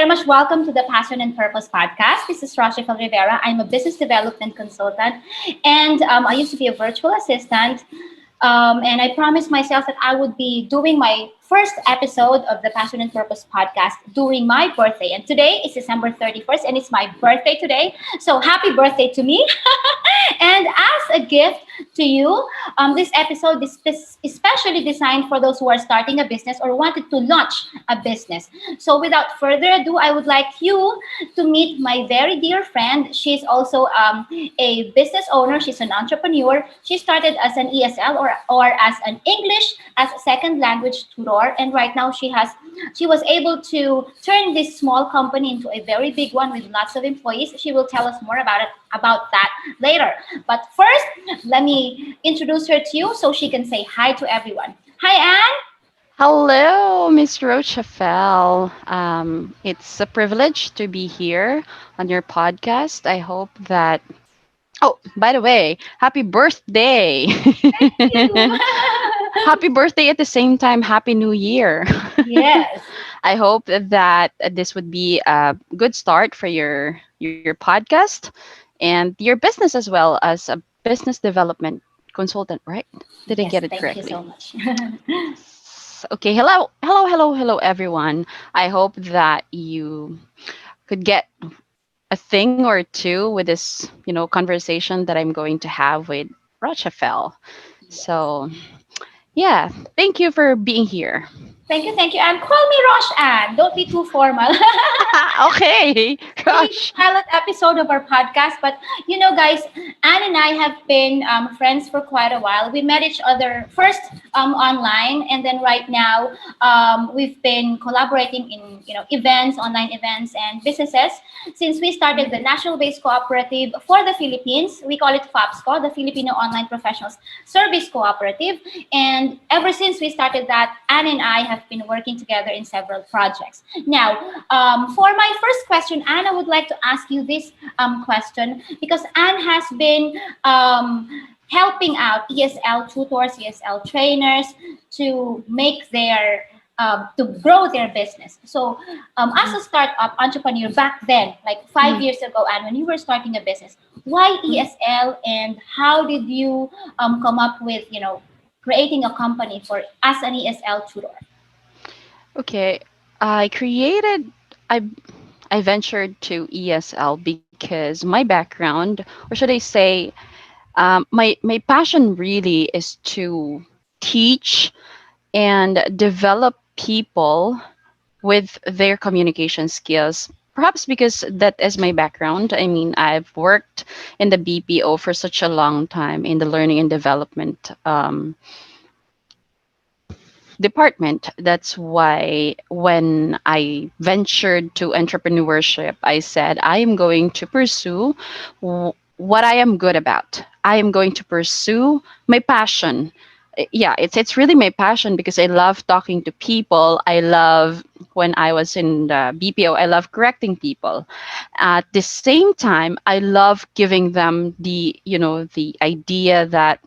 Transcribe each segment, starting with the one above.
much welcome to the Passion and Purpose podcast. This is Rochelle Rivera. I'm a business development consultant, and I used to be a virtual assistant. And I promised myself that I would be doing my first episode of the Passion and Purpose podcast during my birthday. And today is December 31st, and it's my birthday today. So happy birthday to me. And as a gift to you, this episode is especially designed for those who are starting a business or wanted to launch a business. So without further ado, I would like you to meet my very dear friend. She's also a business owner. She's an entrepreneur. She started as an ESL or as an English as a second language tutor, and right now she was able to turn this small company into a very big one with lots of employees. She will tell us more about that later. But first, let me introduce her to you so she can say hi to everyone. Hi, Anne. Hello, Miss Rochafel. It's a privilege to be here on your podcast. I hope that. Oh, by the way, happy birthday! You. Happy birthday at the same time. Happy New Year. Yes. I hope that this would be a good start for your podcast and your business as well as a business development consultant, right? Did I Yes, get it thank you correctly? so much. Okay, hello, everyone. I hope that you could get a thing or two with this, conversation that I'm going to have with Rochafel. Yes. So, yeah, thank you for being here. Thank you, thank you. And call me Rosh Ann. Don't be too formal. Okay, Really gosh. pilot episode of our podcast. But guys, Anne and I have been friends for quite a while. We met each other first online, and then right now we've been collaborating in events, online events, and businesses since we started the national-based cooperative for the Philippines. We call it FAPSCO, the Filipino Online Professionals Service Cooperative. And ever since we started that, Anne and I have been working together in several projects. Now, for my first question, Anne, I would like to ask you this question because Anne has been helping out ESL tutors, ESL trainers to make to grow their business. So, as a startup entrepreneur back then, like 5 years ago, and when you were starting a business, why ESL, and how did you come up with creating a company for as an ESL tutor? Okay, I created, I, I ventured to ESL because my background, or should I say, my passion really is to teach and develop people with their communication skills. Perhaps because that is my background. I mean, I've worked in the BPO for such a long time in the learning and development department. That's why when I ventured to entrepreneurship, I said, I am going to pursue what I am good about. I am going to pursue my passion. Yeah, it's really my passion because I love talking to people. I love when I was in the BPO, I love correcting people. At the same time, I love giving them the idea that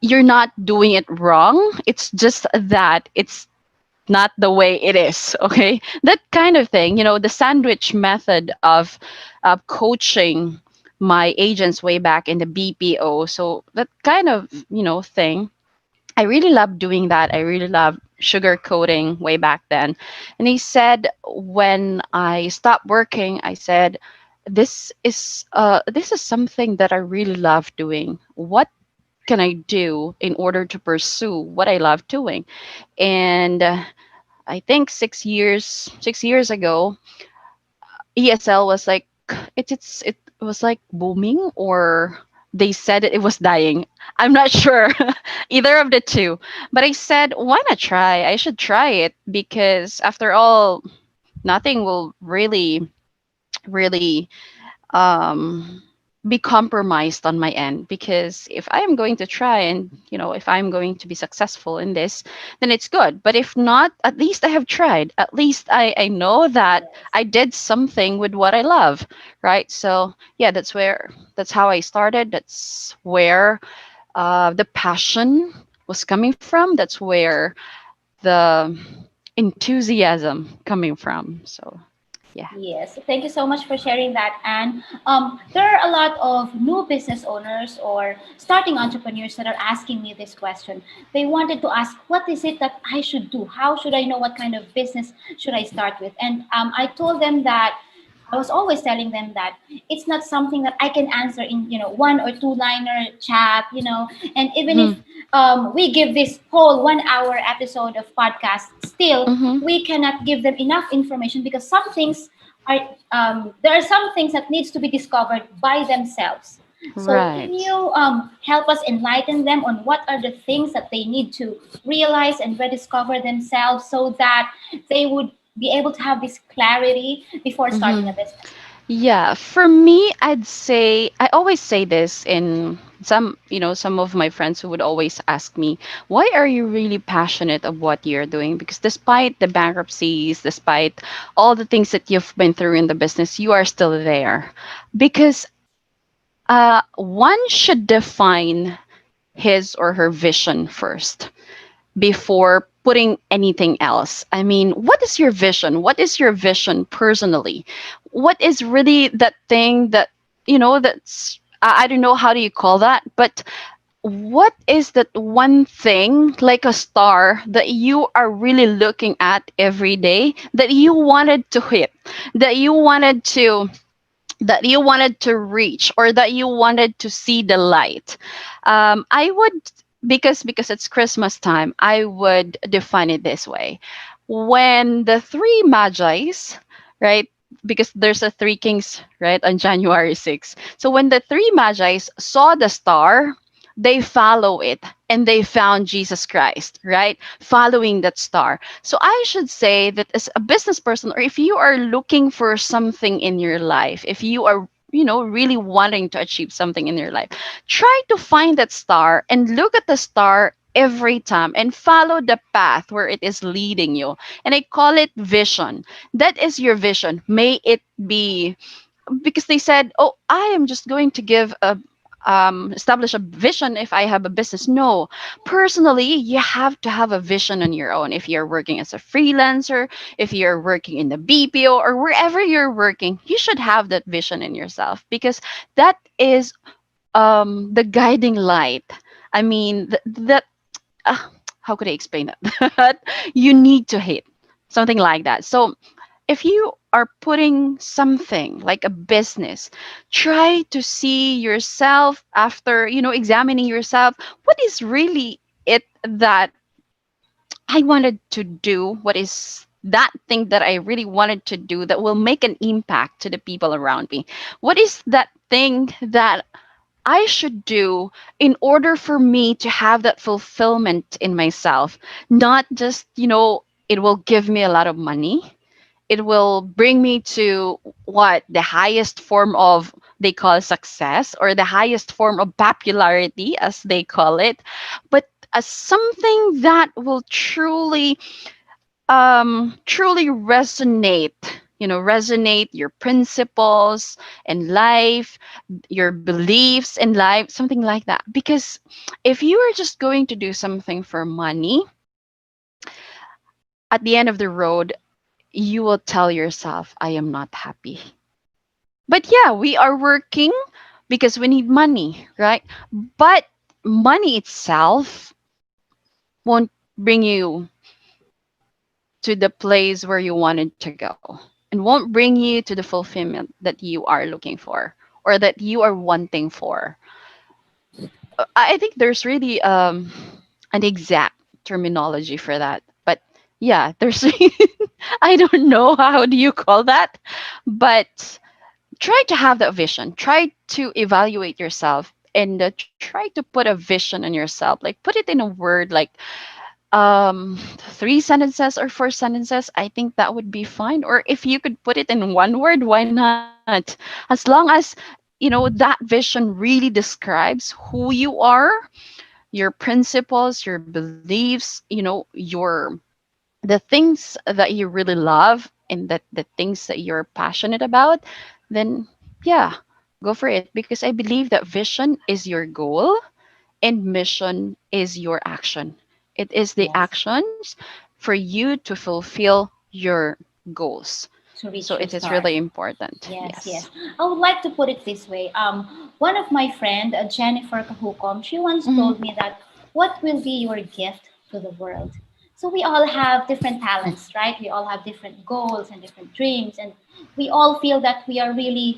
you're not doing it wrong. It's just that it's not the way it is. Okay, that kind of thing. The sandwich method of coaching my agents way back in the BPO. So that kind of thing. I really love doing that. I really love sugarcoating way back then. And he said when I stopped working, I said, this is something that I really love doing. What can I do in order to pursue what I love doing? And I think 6 years ago, ESL was like it was like booming, or they said it was dying. I'm not sure, either of the two. But I said, why not try? I should try it because after all, nothing will really um, be compromised on my end, because if I am going to try and if I'm going to be successful in this, then it's good. But if not, at least I have tried. At least I know that I did something with what I love, right? So yeah, that's how I started. That's where the passion was coming from. That's where the enthusiasm coming from. So, yeah. Yes, thank you so much for sharing that. And there are a lot of new business owners or starting entrepreneurs that are asking me this question. They wanted to ask, what is it that I should do? How should I know what kind of business should I start with? And I told them that I was always telling them that it's not something that I can answer in, one or two liner chat, and even if Mm-hmm. we give this whole 1 hour episode of podcast, still Mm-hmm. we cannot give them enough information because some things are there are some things that needs to be discovered by themselves. So can Right. you help us enlighten them on what are the things that they need to realize and rediscover themselves so that they would be able to have this clarity before starting Mm-hmm. a business? Yeah, for me, I'd say I always say this in some of my friends who would always ask me, "Why are you really passionate of what you're doing?" Because despite the bankruptcies, despite all the things that you've been through in the business, you are still there. Because one should define his or her vision first before putting anything else. I mean, what is your vision? What is your vision personally? What is really that thing that, that's, I don't know how do you call that, but what is that one thing like a star that you are really looking at every day that you wanted to hit, that you wanted to reach, or that you wanted to see the light? I would, because it's Christmas time, I would define it this way: when the three magi's, right, because there's a three kings, right, on January 6th. So when the three magi's saw the star, they follow it, and they found Jesus Christ, right, following that star. So I should say that as a business person, or if you are looking for something in your life, if you are, really wanting to achieve something in your life, try to find that star and look at the star every time and follow the path where it is leading you. And I call it vision. That is your vision. May it be, because they said, "Oh, I am just going to give a establish a vision if I have a business." No, personally, you have to have a vision on your own. If you're working as a freelancer, if you're working in the BPO or wherever you're working, you should have that vision in yourself, because that is the guiding light. I mean, that uh, how could I explain that? That you need to hit something like that. So if you are putting something like a business, try to see yourself after, examining yourself. What is really it that I wanted to do? What is that thing that I really wanted to do that will make an impact to the people around me? What is that thing that I should do in order for me to have that fulfillment in myself? Not just, it will give me a lot of money, it will bring me to what the highest form of, they call, success, or the highest form of popularity, as they call it, but as something that will truly resonate your principles in life, your beliefs in life, something like that. Because if you are just going to do something for money, at the end of the road, you will tell yourself, I am not happy. But yeah, we are working because we need money, right? But money itself won't bring you to the place where you wanted to go, and won't bring you to the fulfillment that you are looking for, or that you are wanting for. I think there's really an exact terminology for that. But yeah, there's I don't know how do you call that, but try to have that vision. Try to evaluate yourself, and try to put a vision on yourself. Like, put it in a word, like three sentences or four sentences. I think that would be fine. Or if you could put it in one word, why not? As long as that vision really describes who you are, your principles, your beliefs, the things that you really love, and that the things that you're passionate about, then yeah, go for it. Because I believe that vision is your goal, and mission is your action. It is the Yes. actions for you to fulfill your goals. To So reach your it is start. really important. Yes, Yes. yes. I would like to put it this way. One of my friend, Jennifer Kahukom, she once Hmm. told me that what will be your gift to the world? So we all have different talents, right? We all have different goals and different dreams, and we all feel that we are really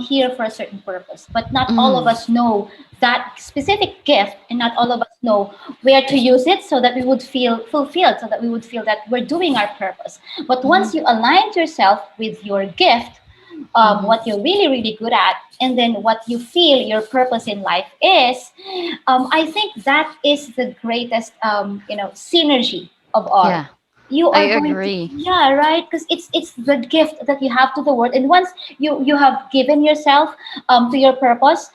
here for a certain purpose. But not all of Mm. us know that specific gift, and not all of us know where to use it so that we would feel fulfilled, so that we would feel that we're doing our purpose. But Hmm. once you align yourself with your gift, Hmm. what you're really, really good at, and then what you feel your purpose in life is, I think that is the greatest, synergy of all. Yeah, You I are going to, agree. yeah, right, because it's the gift that you have to the world, and once you have given yourself to your purpose,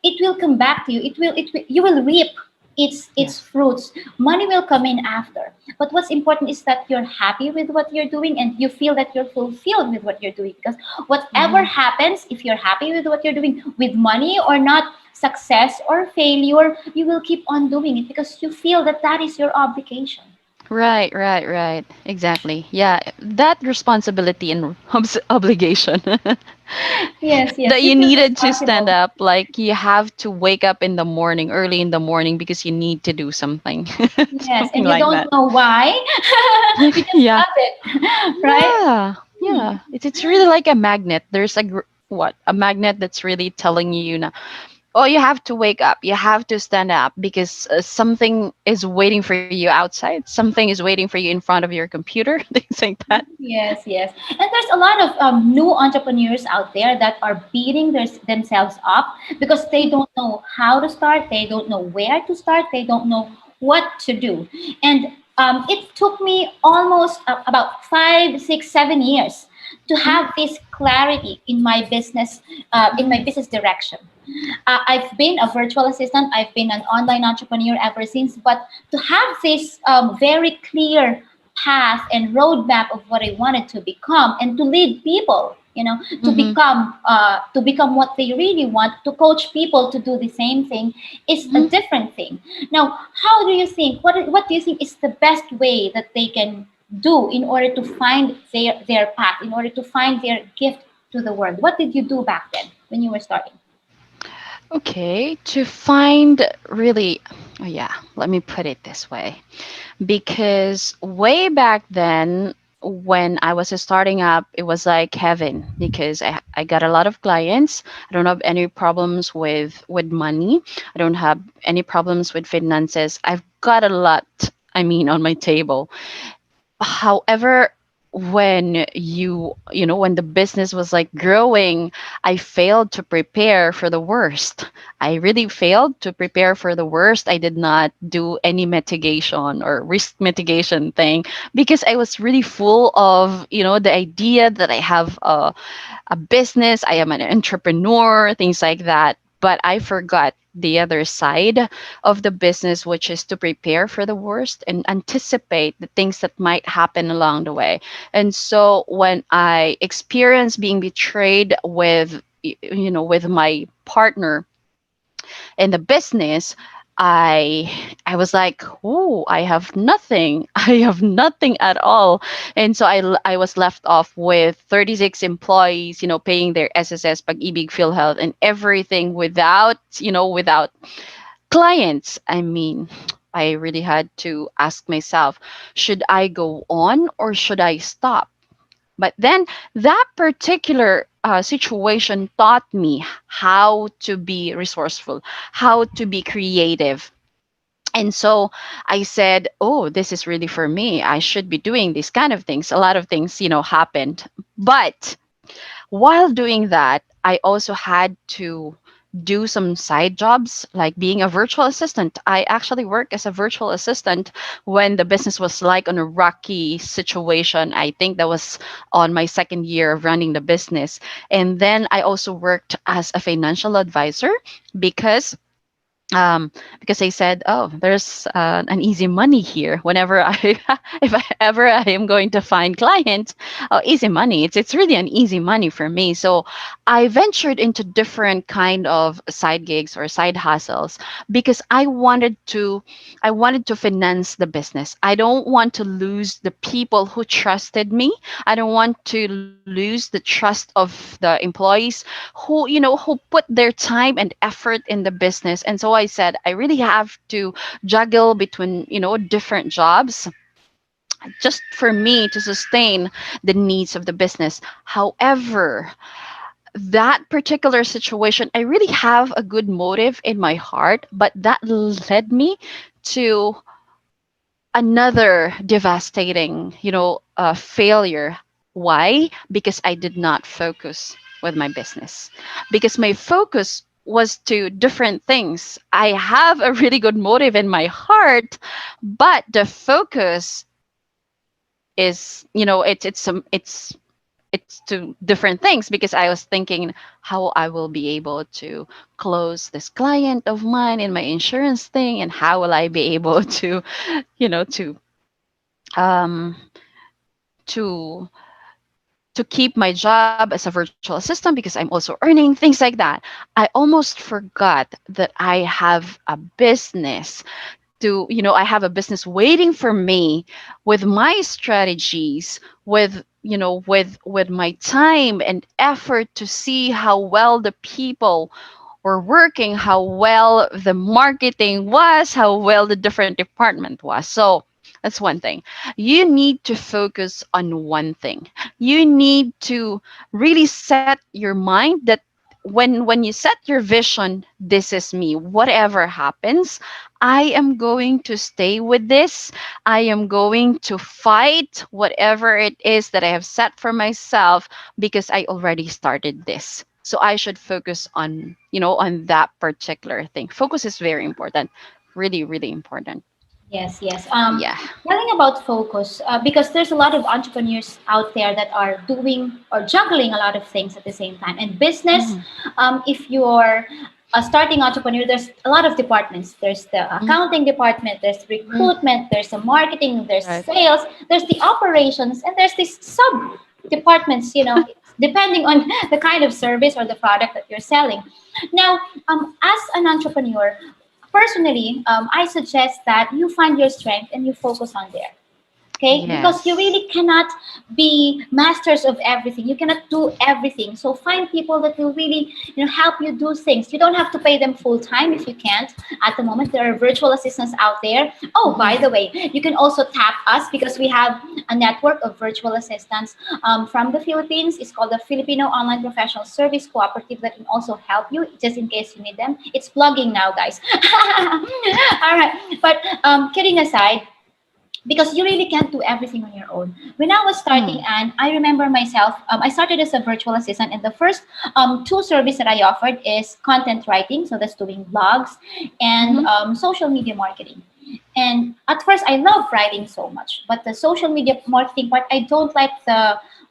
it will come back to you. It will you will reap its Yes. fruits. Money will come in after. But what's important is that you're happy with what you're doing and you feel that you're fulfilled with what you're doing. Because whatever Hmm. happens, if you're happy with what you're doing, with money or not, success or failure, you will keep on doing it because you feel that that is your obligation. Right, right, right. Exactly. Yeah, that responsibility and obligation Yes, yes. that You you feel needed to stand responsible. up, like you have to wake up in the morning, early in the morning, because you need to do something. Yes, Something and you like don't that. know why. You just Yeah. love it, right? Yeah. Hmm. Yeah. It's really like a magnet. There's a what? A magnet that's really telling you now, oh, you have to wake up. You have to stand up because something is waiting for you outside. Something is waiting for you in front of your computer. Things like that. Yes, yes. And there's a lot of new entrepreneurs out there that are beating themselves up because they don't know how to start, they don't know where to start, they don't know what to do. And it took me almost about 5, 6, 7 years to Mhm. have this clarity in my Mhm. business direction. I've been a virtual assistant, I've been an online entrepreneur ever since, but to have this very clear path and roadmap of what I wanted to become and to lead people, Mhm. to become what they really want, to coach people to do the same thing is a Mhm. different thing. Now, how do you think? What do you think is the best way that they can do in order to find their path, in order to find their gift to the world? What did you do back then when you were starting? Okay, to find really, oh yeah, let me put it this way. Because way back then, when I was starting up, it was like heaven because I got a lot of clients. I don't have any problems with money. I don't have any problems with finances. I've got a lot, I mean, on my table. However, when when the business was like growing, I failed to prepare for the worst. I really failed to prepare for the worst. I did not do any mitigation or risk mitigation thing because I was really full of the idea that I have a business, I am an entrepreneur, things like that. But I forgot the other side of the business, which is to prepare for the worst and anticipate the things that might happen along the way. And so when I experienced being betrayed with my partner in the business, I was like, oh, I have nothing. I have nothing at all. And so I was left off with 36 employees, paying their SSS, Pag-ibig, PhilHealth, and everything without clients. I mean, I really had to ask myself, should I go on or should I stop? But then that particular situation taught me how to be resourceful, how to be creative. And so I said, oh, this is really for me. I should be doing these kind of things. A lot of things, happened. But while doing that, I also had to do some side jobs like being a virtual assistant. I actually worked as a virtual assistant when the business was like on a rocky situation. I think that was on my second year of running the business. And then I also worked as a financial advisor because um, because I said, "Oh, there's an easy money here. Whenever I, if I ever I am going to find clients, oh, easy money. It's really an easy money for me." So I ventured into different kind of side gigs or side hustles because I wanted to finance the business. I don't want to lose the people who trusted me. I don't want to lose the trust of the employees who put their time and effort in the business. And so I said I really have to juggle between different jobs just for me to sustain the needs of the business. However, that particular situation, I really have a good motive in my heart, but that led me to another devastating, failure. Why? Because I did not focus with my business. Because my focus was to different things. I have a really good motive in my heart, but the focus is, it's to different things because I was thinking how I will be able to close this client of mine in my insurance thing, and how will I be able to, to um, to keep my job as a virtual assistant because I'm also earning things like that. I almost forgot that I have a business I have a business waiting for me with my strategies, with my time and effort to see how well the people were working, how well the marketing was, how well the different department was. So that's one thing. You need to focus on one thing. You need to really set your mind that when you set your vision, this is me. Whatever happens, I am going to stay with this. I am going to fight whatever it is that I have set for myself because I already started this. So I should focus on that particular thing. Focus is very important. Really, really important. Yes, yes. Yeah. Telling about focus, because there's a lot of entrepreneurs out there that are doing or juggling a lot of things at the same time. And business, Hmm. if you're a starting entrepreneur, there's a lot of departments. There's the accounting department, there's Hmm. recruitment, there's the marketing, there's Right. sales, there's the operations, and there's these sub departments, depending on the kind of service or the product that you're selling. Now, as an entrepreneur, personally, I suggest that you find your strength and you focus on there. Okay, because you Yes. really cannot be masters of everything. You cannot do everything. So find people that will really, help you do things. You don't have to pay them full time if you can't. At the moment, there are virtual assistants out there. Oh, by Hmm. the way, you can also tap us because we have a network of virtual assistants from the Philippines. It's called the Filipino Online Professional Service Cooperative that can also help you just in case you need them. It's plugging now, guys. All right, but kidding aside, because you really can't do everything on your own. When I was starting, Hmm. and I remember myself, I started as a virtual assistant, and the first two service that I offered is content writing, so that's doing blogs, and Hmm. social media marketing. And at first, I love writing so much, but the social media marketing part, I don't like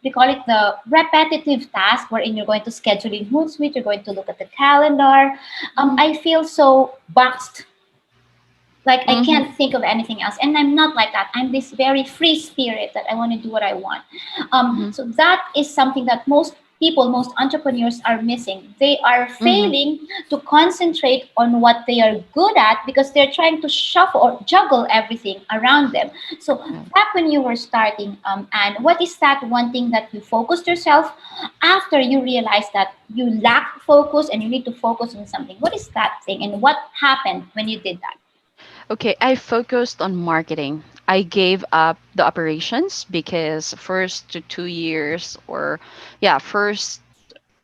we call it the repetitive task wherein you're going to schedule in Hootsuite, you're going to look at the calendar. Hmm. I feel so boxed, like I Hmm. can't think of anything else, and I'm not like that. I'm this very free spirit that I want to do what I want. Hmm. So that is something that most people, most entrepreneurs are missing. They are Hmm. failing to concentrate on what they are good at because they're trying to shuffle or juggle everything around them. So back when you were starting, and what is that one thing that you focused yourself after you realized that you lack focus and you need to focus on something? What is that thing, and what happened when you did that? Okay, I focused on marketing. I gave up the operations because first to 2 years, or yeah, first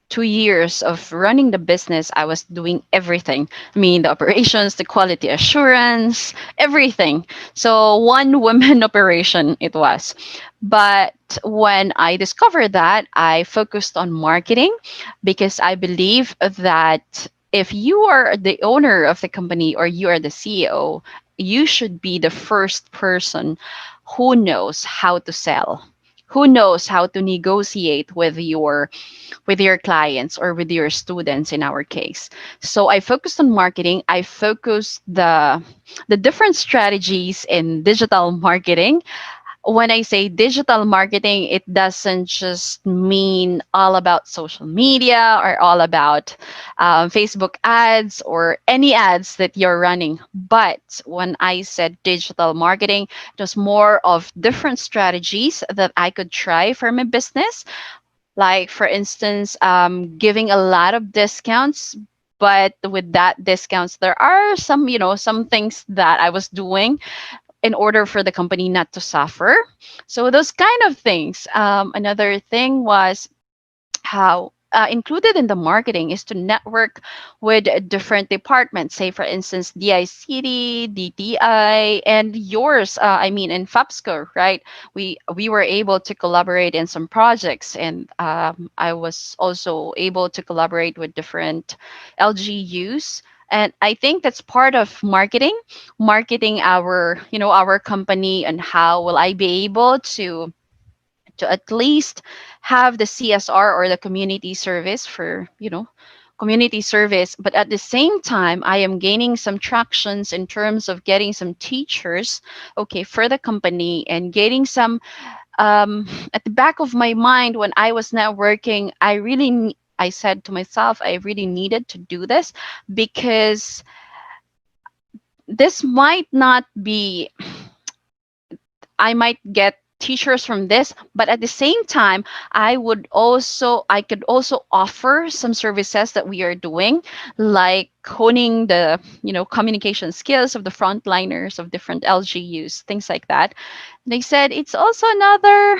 2 years of running the business, I was doing everything. I mean, the operations, the quality assurance, everything. So, one woman operation it was. But when I discovered that, I focused on marketing because I believe that if you are the owner of the company or you are the CEO, you should be the first person who knows how to sell. who knows how to negotiate with your clients or with your students in our case. So I focused on marketing. I focused the different strategies in digital marketing. When I say digital marketing, it doesn't just mean all about social media or all about Facebook ads or any ads that you're running. But when I said digital marketing, it was more of different strategies that I could try for my business. Like, for instance, giving a lot of discounts. But with that discounts, there are some, some things that I was doing in order for the company not to suffer. So those kind of things. Another thing was how included in the marketing is to network with different departments. Say, for instance, DICT, DTI, and yours. I mean, in FAPSCO, right? We were able to collaborate in some projects, and I was also able to collaborate with different LGUs. And I think that's part of marketing our, our company, and how will I be able to at least have the CSR or the community service for, community service. But at the same time, I am gaining some tractions in terms of getting some teachers, okay, for the company, and getting some, at the back of my mind when I was not working, I said to myself, I really needed to do this, because this might not be, I might get teachers from this, but at the same time, I could also offer some services that we are doing, like honing the, communication skills of the frontliners of different LGUs, things like that. They said it's also another,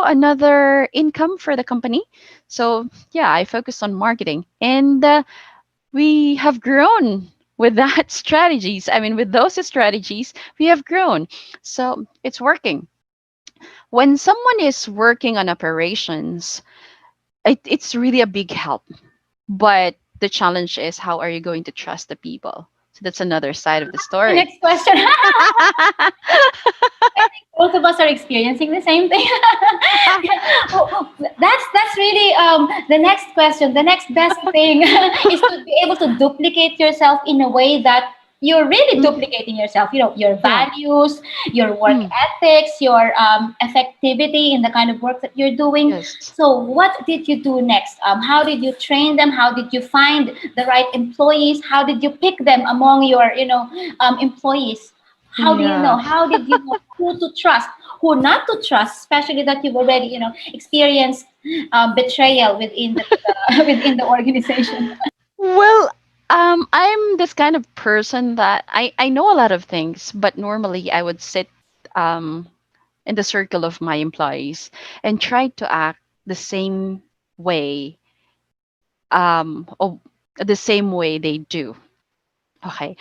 another income for the company. So yeah, I focused on marketing, and we have grown with that strategies. I mean, with those strategies, we have grown. So it's working. When someone is working on operations, it's really a big help. But the challenge is, how are you going to trust the people? So that's another side of the The story. next question. Both of us are experiencing the same thing. Oh, that's really the next question. The next best thing is to be able to duplicate yourself in a way that you're really Mm, duplicating yourself. You know, your yeah. values, your work Mm, ethics, your effectivity in the kind of work that you're doing. yes. So, what did you do next? How did you train them? How did you find the right employees? How did you pick them among your, employees? How do you know? Yeah. How did you know who to trust, who not to trust, especially that you've already, experienced betrayal within within the organization? Well, I'm this kind of person that I know a lot of things, but normally I would sit um, in the circle of my employees and try to act the same way, of the same way they do. Okay.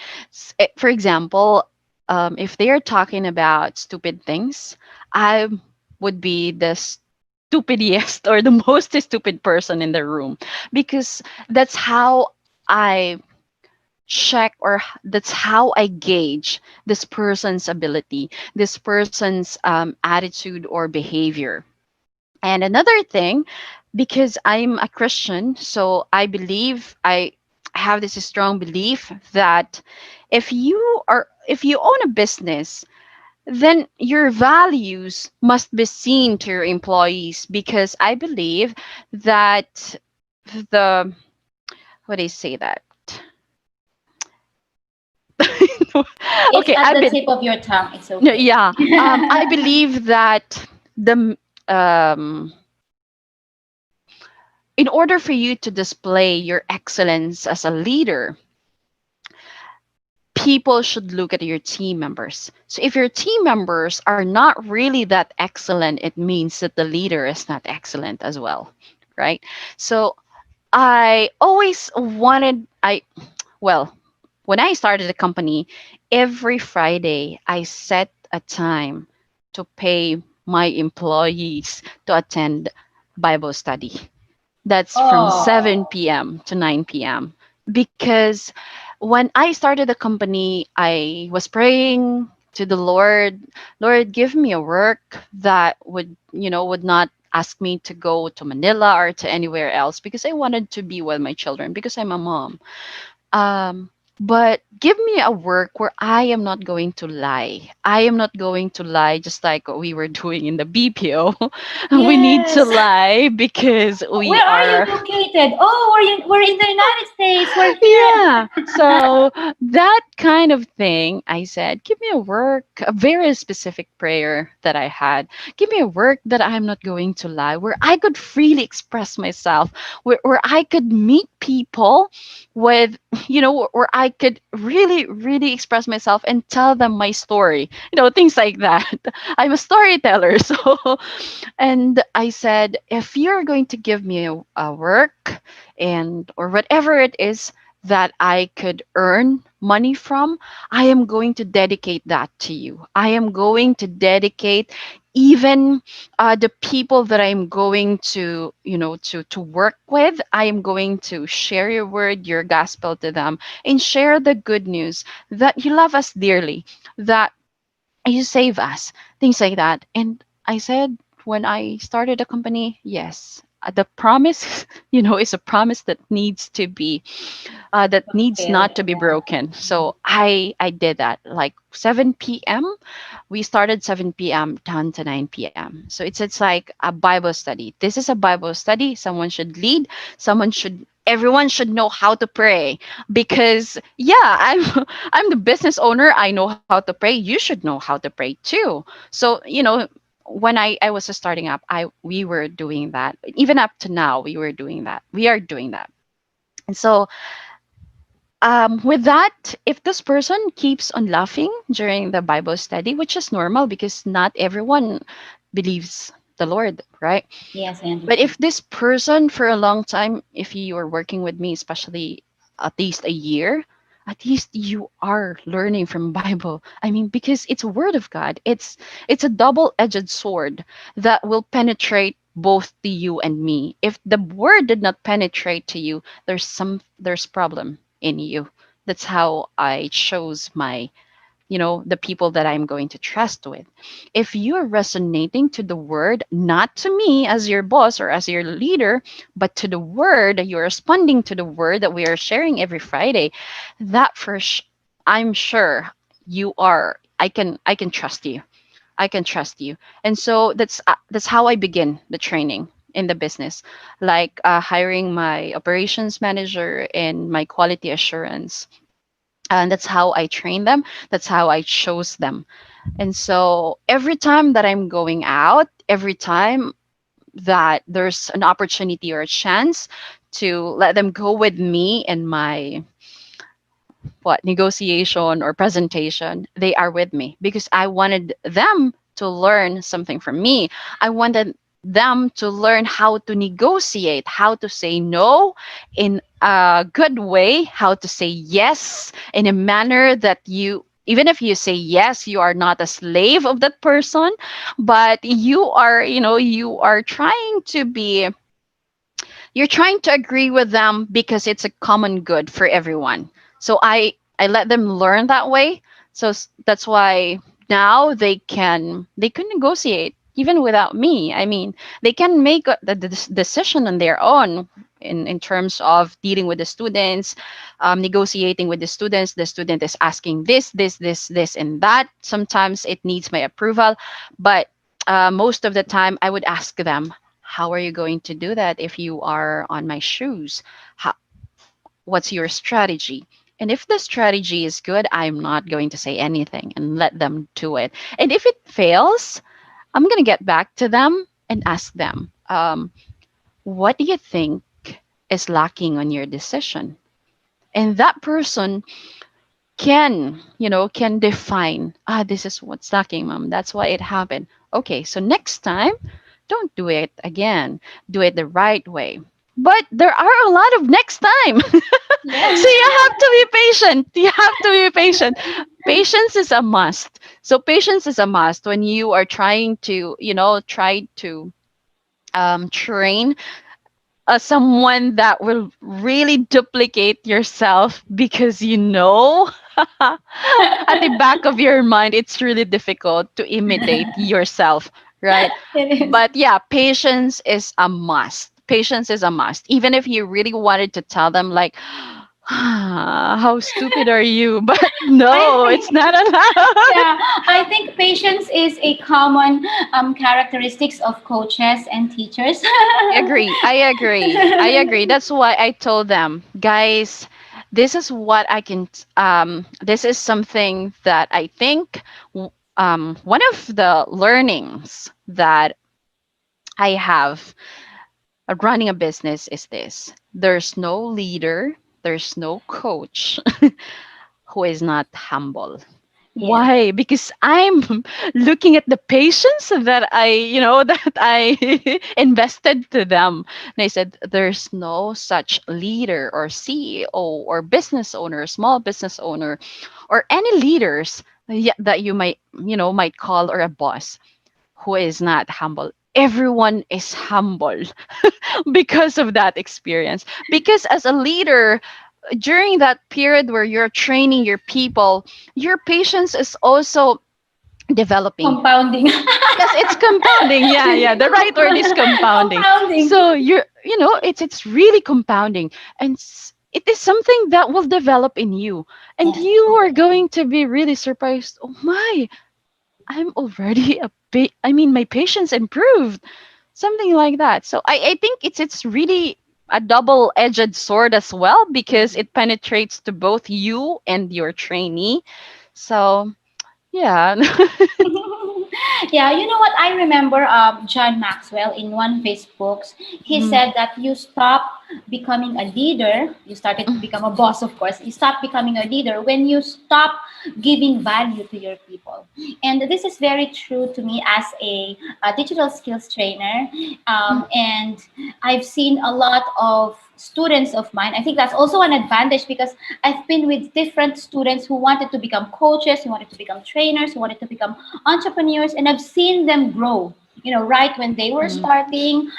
For example, if they are talking about stupid things, I would be the stupidest or the most stupid person in the room, because that's how I check, or that's how I gauge this person's ability, this person's attitude or behavior. And another thing, because I'm a Christian, so I have this strong belief that if you own a business, then your values must be seen to your employees, because I believe that the what do you say that It's okay, at I the been tip of your tongue. It's no, okay. yeah, I believe that the um in order for you to display your excellence as a leader, people should look at your team members. So if your team members are not really that excellent, it means that the leader is not excellent as well, right? So I always wanted I well, when I started the company, every Friday I set a time to pay my employees to attend Bible study. That's from Oh, 7 p.m. to 9 p.m. Because when I started the company, I was praying. to the Lord, Lord, give me a work that would not ask me to go to Manila or to anywhere else because I wanted to be with my children because I'm a mom. Um, but give me a work where I am not going to lie. I am not going to lie just like what we were doing in the BPO. We need to Yes. lie because we Where are you are. located? Oh, we're in the United States. We're here. Yeah. So that kind of thing, I said, give me a work, a very specific prayer that I had. Give me a work that I'm not going to lie, where I could freely express myself, where I could meet people with, where I could really, really express myself and tell them my story, things like that. I'm a storyteller. So, and I said, if you're going to give me a work, and or whatever it is that I could earn money from, I am going to dedicate that to you. I am going to dedicate even the people that I'm going to, to work with. I am going to share your word, your gospel to them, and share the good news that you love us dearly, that you save us, things like that. And I said, when I started a company, yes, the promise, is a promise that needs to be, that needs Fulfilled. not to be Yeah. broken. So I did that like 7 p.m. We started 7 p.m. down to 9 p.m. So it's like a Bible study. This is a Bible study. Someone should lead. Everyone should know how to pray because yeah, I'm the business owner. I know how to pray. You should know how to pray too. So when I was starting up, we were doing that. Even up to now, we were doing that. We are doing that. And so with that, if this person keeps on laughing during the Bible study, which is normal because not everyone believes the Lord, right? Yes, I But understand. if this person for a long time, if you are working with me, especially at least a year, at least you are learning from Bible. I mean, because it's a word of God. It's a double-edged sword that will penetrate both to you and me. If the word did not penetrate to you, there's problem in you. That's how I chose my the people that I'm going to trust with. If you're resonating to the word, not to me as your boss or as your leader, but to the word, you're responding to the word that we are sharing every Friday, that I'm sure you are. I can trust you. I can trust you. And so that's how I begin the training in the business, like hiring my operations manager and my quality assurance, and that's how I train them. That's how I chose them. And so every time that I'm going out, every time that there's an opportunity or a chance to let them go with me in my negotiation or presentation, they are with me because I wanted them to learn something from me. I wanted them to learn how to negotiate, how to say no in a good way, how to say yes in a manner that you, even if you say yes, you are not a slave of that person, but you are trying to be, you're trying to agree with them because it's a common good for everyone. So I let them learn that way. So that's why now they can negotiate even without me. I mean, they can make the decision on their own in terms of dealing with the students, negotiating with the students. The student is asking this and that. Sometimes it needs my approval, but most of the time I would ask them, how are you going to do that if you are on my shoes? How, what's your strategy? And if the strategy is good, I'm not going to say anything and let them do it. And if it fails, I'm going to get back to them and ask them, what do you think is lacking on your decision? And that person can define, this is what's lacking, mom. That's why it happened. Okay, so next time, don't do it again. Do it the right way. But there are a lot of next time. So Yes. you have to be patient. You have to be patient. Patience is a must. So patience is a must when you are trying to, try to train someone that will really duplicate yourself because At the back of your mind, it's really difficult to imitate yourself, right? It is. But yeah, patience is a must. Patience is a must. Even if you really wanted to tell them, like, how stupid are you? But I no, it's think, not allowed. yeah, I think patience is a common characteristics of coaches and teachers. I agree. I agree. I agree. That's why I told them, guys, this is what I can, this is something that I think one of the learnings that I have running a business is this: there's no leader, there's no coach who is not humble. Yes, Why? Because I'm looking at the patience that that I invested to them. And I said, there's no such leader or CEO or business owner, small business owner, or any leaders that you might call, or a boss, who is not humble. Everyone is humble because of that experience. Because as a leader, during that period where you're training your people, your patience is also developing. compounding. Yes, it's compounding. Yeah, yeah. The right word is compounding. Compounding. So it's really compounding, and it is something that will develop in you, and Yes, you are exactly. going to be really surprised. Oh my, I'm already my patience improved, something like that. So I think it's really a double-edged sword as well, because it penetrates to both you and your trainee. So yeah. Yeah, you know what? I remember John Maxwell in one of his books. He Mhm. said that you stop becoming a leader. You started to become a boss, of course. You stop becoming a leader when you stop giving value to your people. And this is very true to me as a digital skills trainer. And I've seen a lot of students of mine. I think that's also an advantage because I've been with different students who wanted to become coaches, who wanted to become trainers, who wanted to become entrepreneurs, and I've seen them grow. You know, right when they were Mhm. starting,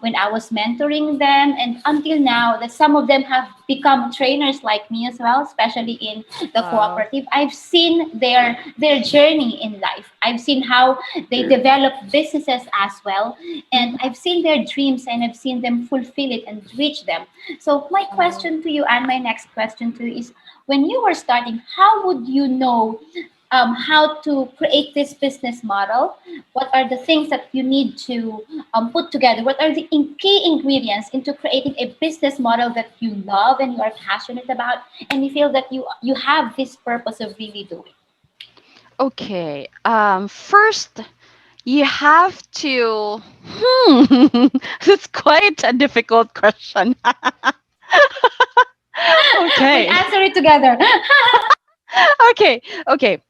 when I was mentoring them, and until now, that some of them have become trainers like me as well, especially in the Wow. cooperative. I've seen their journey in life. I've seen how they develop businesses as well, and Mhm. I've seen their dreams and I've seen them fulfill it and reach them. So my Wow. question to you, and my next question to you, is: when you were starting, how would you know how to create this business model? What are the things that you need to put together? What are the key ingredients into creating a business model that you love and you are passionate about, and you feel that you have this purpose of really doing? Okay. First, you have to. Hmm. It's quite a difficult question. We'll Okay. answer it together. Okay. Okay.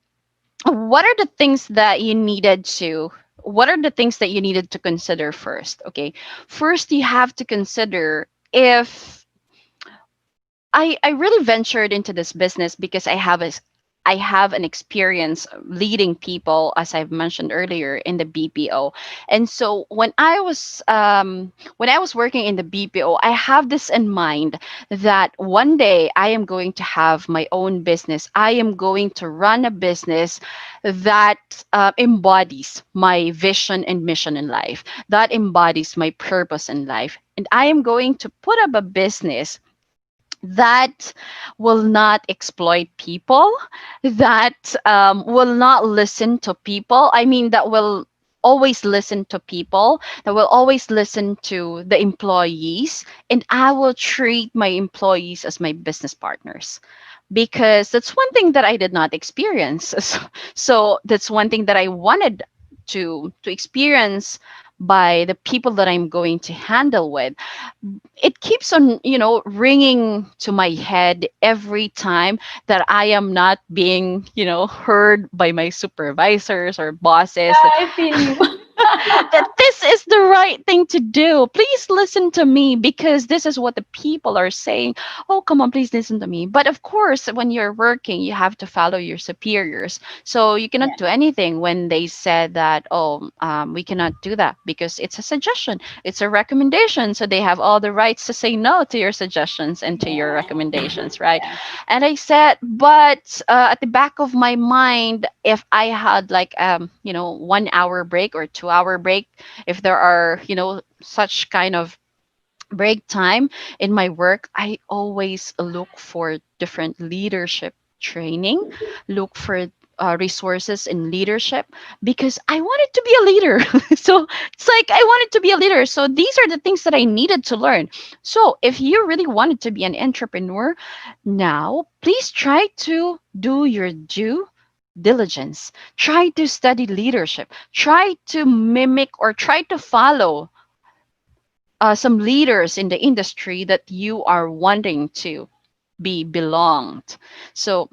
What are the things that you needed to? What are the things that you needed to consider first? Okay. First, you have to consider if I really ventured into this business because I have an experience leading people, as I've mentioned earlier, in the BPO. And so when I was working in the BPO, I have this in mind that one day I am going to have my own business. I am going to run a business that embodies my vision and mission in life, that embodies my purpose in life. And I am going to put up a business that will not exploit people, that will not listen to people. I mean, that will always listen to people, that will always listen to the employees, and I will treat my employees as my business partners. Because that's one thing that I did not experience. So that's one thing that I wanted to experience by the people that I'm going to handle with. It keeps on ringing to my head every time that I am not being heard by my supervisors or bosses. Yeah, I feel you. that this is the right thing to do. Please listen to me because this is what the people are saying. Oh, come on, please listen to me. But of course, when you're working, you have to follow your superiors. So you cannot Yeah. do anything when they said that, oh, we cannot do that because it's a suggestion, it's a recommendation. So they have all the rights to say no to your suggestions and to your Yeah. recommendations, right? Yeah. And I said, but at the back of my mind, if I had like 1 hour break or 2 hour break, if there are such kind of break time in my work, I always look for different leadership training, look for resources in leadership because I wanted to be a leader. So it's like I wanted to be a leader. So these are the things that I needed to learn. So if you really wanted to be an entrepreneur, now please try to do your due diligence. Try to study leadership. Try to mimic or try to follow some leaders in the industry that you are wanting to be belonged. So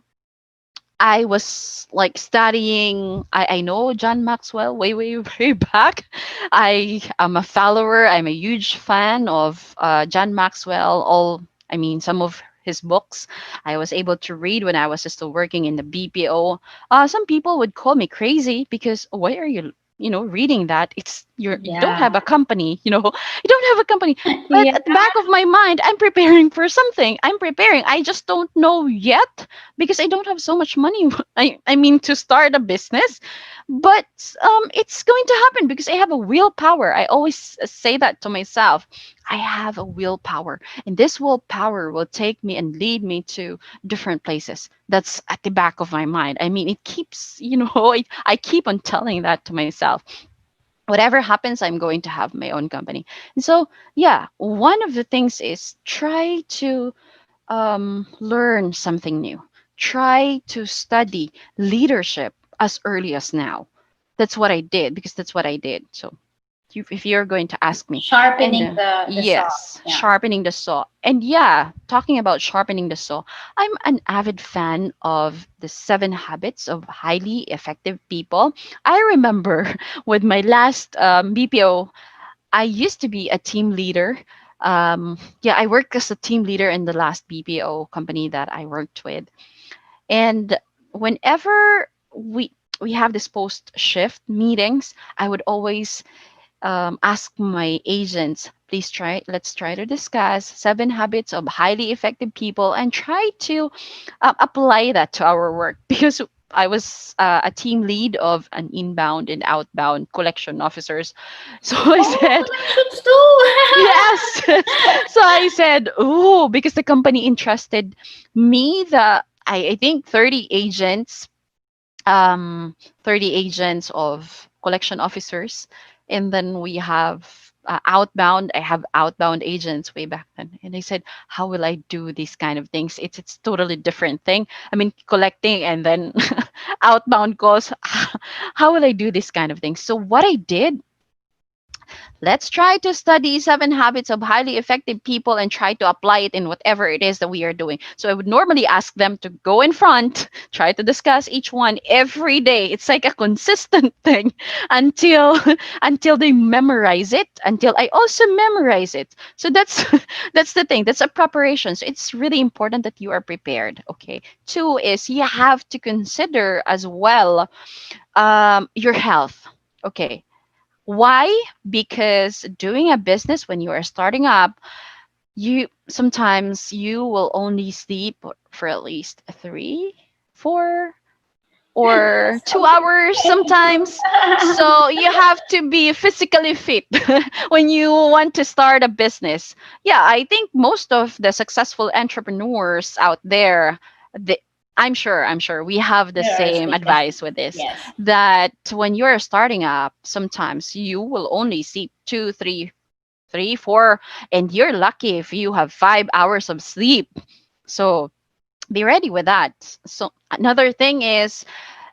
I was like studying. I know John Maxwell way, way, way back. I am a follower. I'm a huge fan of John Maxwell. I mean, some of his books I was able to read when I was still working in the BPO. Some people would call me crazy because why are you, reading that? You don't Yeah. have a company, you don't have a company. But Yeah. at the back of my mind, I'm preparing for something. I'm preparing. I just don't know yet because I don't have so much money. I mean to start a business, but it's going to happen because I have a willpower. I always say that to myself. I have a willpower, and this willpower will take me and lead me to different places. That's at the back of my mind. I mean, it keeps, I keep on telling that to myself. Whatever happens, I'm going to have my own company. And so, yeah, one of the things is try to learn something new. Try to study leadership as early as now. That's what I did because that's what I did. So if you're going to ask me, and Sharpening the saw. yes, Yeah. sharpening the saw. And yeah, talking about sharpening the saw, I'm an avid fan of the 7 habits of highly effective people. I remember with my last BPO, I used to be a team leader. Yeah, I worked as a team leader in the last BPO company that I worked with. And whenever we have this post shift meetings, I would always ask my agents, please let's try to discuss 7 habits of highly effective people and try to apply that to our work because I was a team lead of an inbound and outbound collection officers. So I Oh, said, connections too. yes. So I said, oh, because the company entrusted me I think 30 agents, um, 30 agents of collection officers. And then we have outbound. I have outbound agents way back then. And I said, how will I do these kind of things? It's totally different thing. I mean, collecting and then outbound calls. How will I do this kind of thing? So what I did, let's try to study 7 habits of highly effective people and try to apply it in whatever it is that we are doing. So I would normally ask them to go in front, try to discuss each one every day. It's like a consistent thing until until they memorize it, until I also memorize it. So that's that's the thing. That's a preparation. So it's really important that you are prepared. Okay. Two is you have to consider as well your health. Okay, why? Because doing a business when you are starting up, you sometimes you will only sleep for at least 3, 4, or Yes. 2 hours sometimes. So you have to be physically fit when you want to start a business. Yeah, I think most of the successful entrepreneurs out there, the, I'm sure we have the There are same speakers. advice with this, Yes. that when you're starting up, sometimes you will only sleep 2, 3, 4, and you're lucky if you have 5 hours of sleep. So be ready with that. So another thing is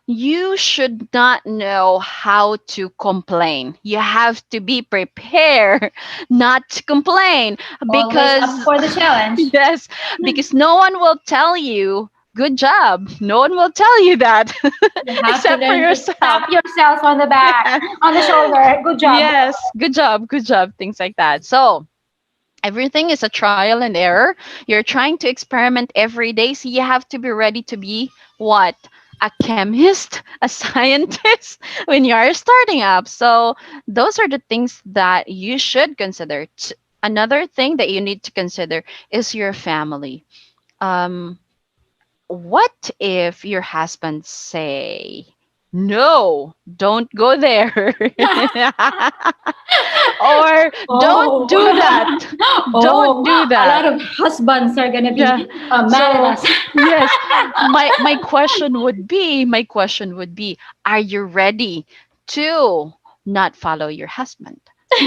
you should not know how to complain. You have to be prepared not to complain Always up because, for the challenge. yes, because no one will tell you good job. No one will tell you that You have to except for learn to yourself. tap yourself on the back, Yes. on the shoulder. Good job. Yes. Good job. Things like that. So, everything is a trial and error. You're trying to experiment every day, so you have to be ready to be what? A chemist, a scientist when you are starting up. So, those are the things that you should consider. Another thing that you need to consider is your family. Um, what if your husband say, no, don't go there? Or don't Oh, do that. Don't oh, do a that. lot of husbands are gonna Yeah. be mad at So us. yes, my question would be, are you ready to not follow your husband?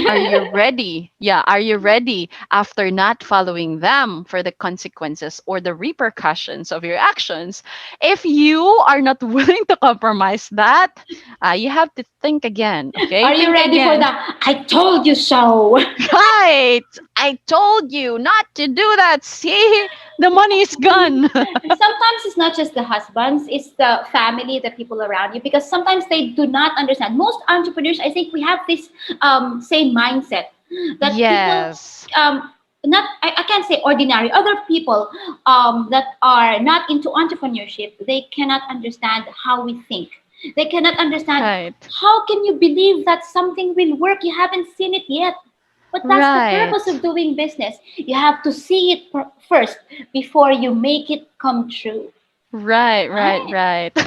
Are you ready? Yeah, are you ready after not following them for the consequences or the repercussions of your actions? If you are not willing to compromise that, you have to think again, okay? Are you Think ready for again. that? I told you so. Right. I told you not to do that. See, the money is gone. Sometimes it's not just the husbands, it's the family, the people around you, because sometimes they do not understand. Most entrepreneurs, I think we have this same mindset that people, Yes. not, I can't say ordinary, other people that are not into entrepreneurship, they cannot understand how we think. They cannot understand Right. how can you believe that something will work? You haven't seen it yet. But that's the purpose Right. of doing business. You have to see it first before you make it come true. Right, right, Right? right.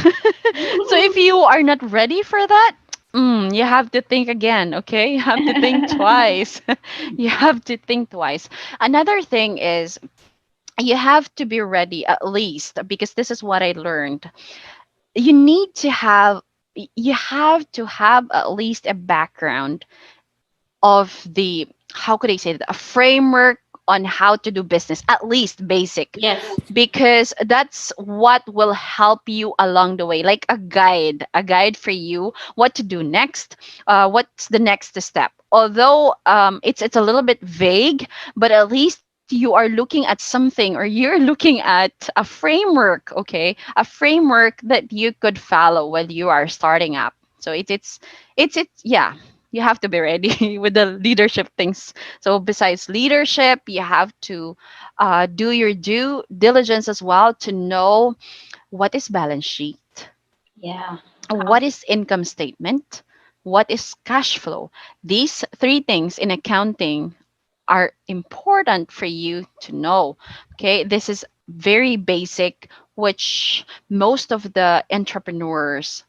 So if you are not ready for that, you have to think again, okay? You have to think twice. You have to think twice. Another thing is you have to be ready at least because this is what I learned. You need to have you have to have at least a background of the, how could I say that, a framework on how to do business, at least basic, Yes. because that's what will help you along the way, like a guide for you what to do next, what's the next step. Although it's a little bit vague, but at least you are looking at something, or you're looking at a framework, okay, a framework that you could follow when you are starting up. So it's yeah, you have to be ready with the leadership things. So besides leadership, you have to do your due diligence as well to know what is balance sheet, Yeah. what is income statement, what is cash flow. These three things in accounting are important for you to know. Okay, this is very basic, which most of the entrepreneurs,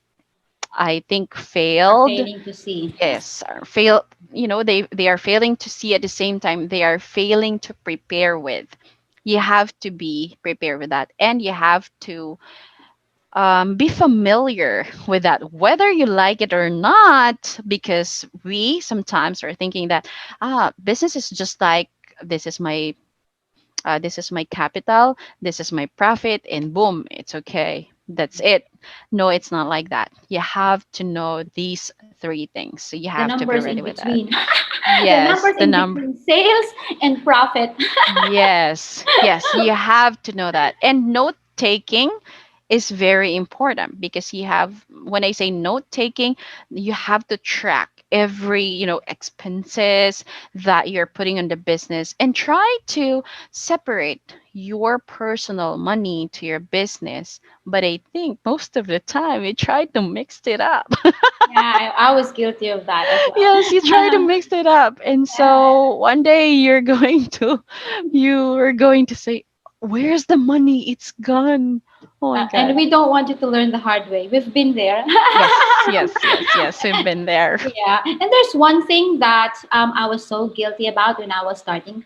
I think, Are failed. failing to see. Yes, are fail. They are failing to see, at the same time they are failing to prepare with. You have to be prepared with that, and you have to be familiar with that, whether you like it or not, because we sometimes are thinking that business is just like, this is my capital, this is my profit, and boom, it's okay. That's it. No, it's not like that. You have to know these three things. So you The have to be numbers ready in with that. between. The Yes, numbers the in number. between sales and profit. Yes, yes, you have to know that. And note taking is very important because when I say note taking, you have to track every, expenses that you're putting on the business, and try to separate your personal money to your business. But I think most of the time we try to mix it up. Yeah, I was guilty of that as well. Yes, you try to mix it up. And so one day you're going to say, where's the money? It's gone. Oh my And god. we don't want you to learn the hard way. We've been there. Yes, yes, yes, yes. We've been there. Yeah, and there's one thing that I was so guilty about when I was starting.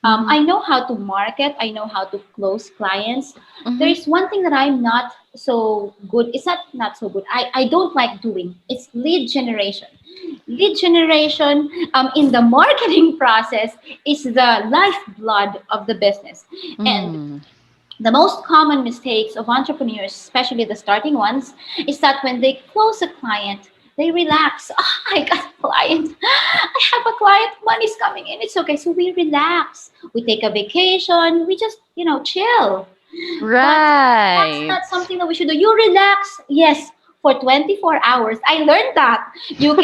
Mm-hmm. I know how to market, I know how to close clients. Mm-hmm. There's one thing that I'm not so good. It's not so good. I don't like doing. It's lead generation. Lead generation in the marketing process is the lifeblood of the business. And Mm. the most common mistakes of entrepreneurs, especially the starting ones, is that when they close a client, they relax. Oh, I got a client. I have a client. Money's coming in. It's okay. So we relax. We take a vacation. We just, chill. But that's Right. not something that we should do. You relax, yes, for 24 hours. I learned that. You're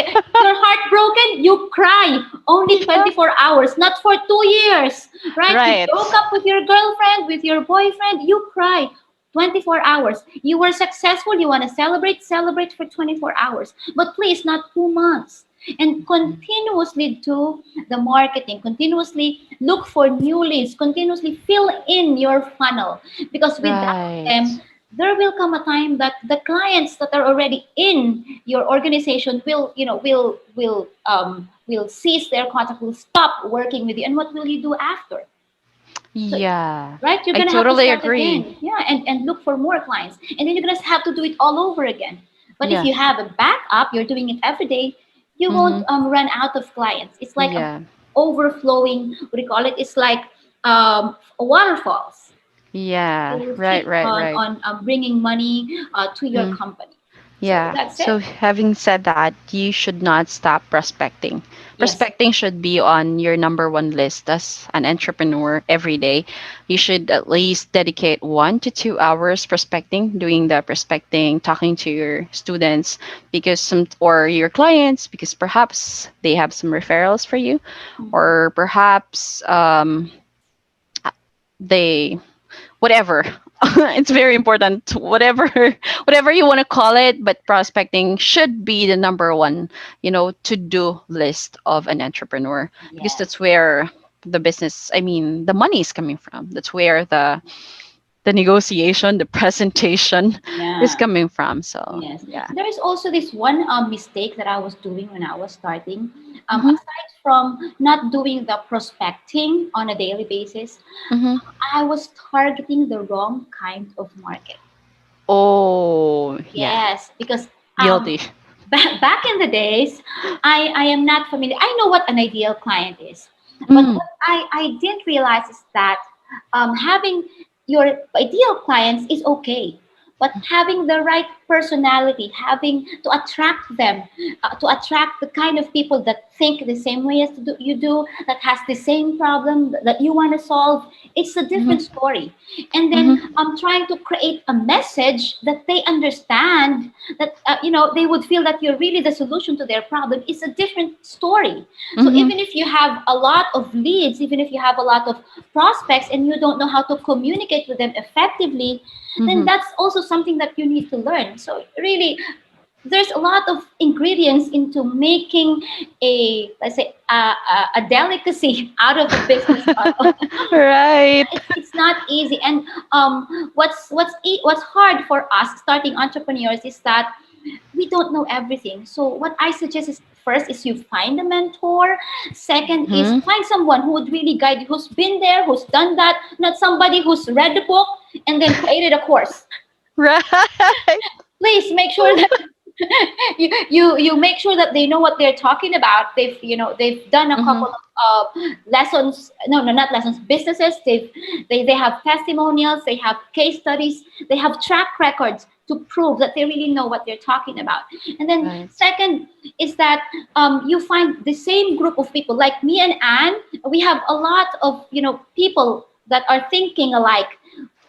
heartbroken, you cry. Only Yeah. 24 hours, not for 2 years, right? You Right. broke up with your girlfriend, with your boyfriend, you cry. 24 hours. You were successful, you want to celebrate, celebrate for 24 hours. But please, not 2 months. And continuously do the marketing, continuously look for new leads, continuously fill in your funnel, because without Right. them, there will come a time that the clients that are already in your organization will, will cease their contact, will stop working with you, and what will you do after? So, Yeah. right, you're I gonna have to totally start agree. again, yeah, and look for more clients, and then you're gonna have to do it all over again. But if Yeah. you have a backup, you're doing it every day, you won't Mm-hmm. run out of clients. It's like a Yeah. overflowing, what do you call it, it's like waterfalls. They Yeah. will Right, keep right, on right. bringing money to your Mm. company. So Yeah. that's So it. having said that, you should not stop prospecting. Yes. Prospecting should be on your number one list as an entrepreneur every day. You should at least dedicate 1 to 2 hours prospecting, doing the prospecting, talking to your students because some or your clients because perhaps they have some referrals for you, Mhm. or perhaps they whatever. It's very important, whatever whatever you want to call it, but prospecting should be the number one, to do list of an entrepreneur, because Yes. that's where the business, I mean, the money is coming from. That's where the negotiation, the presentation is Yeah. coming from. So Yes. yeah. There is also this one mistake that I was doing when I was starting. Mm-hmm, Aside from not doing the prospecting on a daily basis, mm-hmm. I was targeting the wrong kind of market. Oh yeah, Yes, because guilty. back in the days, I am not familiar. I know what an ideal client is, but Mm, what I didn't realize is that having your ideal clients is okay, but having the right personality, having to attract them, to attract the kind of people that think the same way as you do, that has the same problem that you want to solve, it's a mm-hmm, different story. And then mm-hmm, I'm trying to create a message that they understand, that they would feel that you're really the solution to their problem. It's a different story. So mm-hmm, even if you have a lot of leads, even if you have a lot of prospects, and you don't know how to communicate with them effectively, then mm-hmm. that's also something that you need to learn. So really, there's a lot of ingredients into making a, let's say, a delicacy out of a business model. Right. It's not easy. And what's hard for us starting entrepreneurs is that we don't know everything. So what I suggest is, first is you find a mentor. Second is Mm-hmm. find someone who would really guide you, who's been there, who's done that, not somebody who's read the book and then created a course. Right. Please make sure that you make sure that they know what they're talking about. They've done a Mm-hmm. couple of lessons, no, not lessons, businesses. They have testimonials, they have case studies, they have track records to prove that they really know what they're talking about. And then Right. second is that you find the same group of people like me and Anne. We have a lot of people that are thinking alike.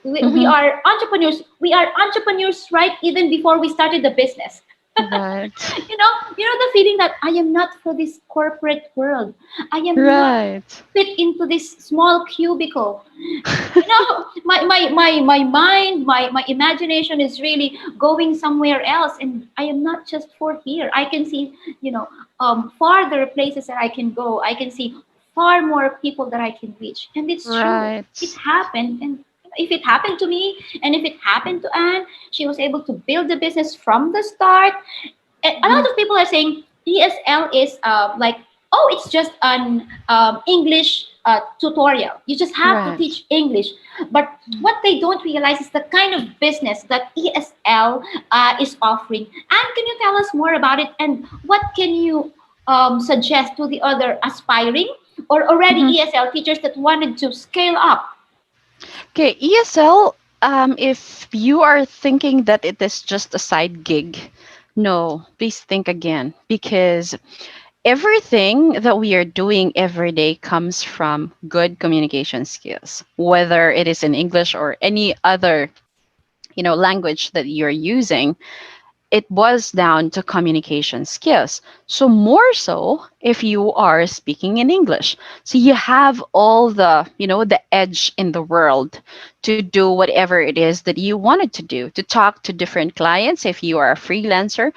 We Mm-hmm. are entrepreneurs. We are entrepreneurs, right? Even before we started the business. Right. The feeling that I am not for this corporate world. I am not Right. fit into this small cubicle. My mind, my imagination is really going somewhere else, and I am not just for here. I can see, farther places that I can go. I can see far more people that I can reach, and it's true. It Right. happened, and if it happened to me, and if it happened to Anne, she was able to build the business from the start. A Mm-hmm. lot of people are saying ESL is like, oh, it's just an English tutorial. You just have to Right. teach English. But what they don't realize is the kind of business that ESL is offering. And can you tell us more about it? And what can you suggest to the other aspiring or already Mm-hmm. ESL teachers that wanted to scale up? Okay, ESL, if you are thinking that it is just a side gig, no, please think again, because everything that we are doing every day comes from good communication skills, whether it is in English or any other, language that you're using. It boils down to communication skills. So more so if you are speaking in English. So you have all the, the edge in the world to do whatever it is that you wanted to do, to talk to different clients if you are a freelancer,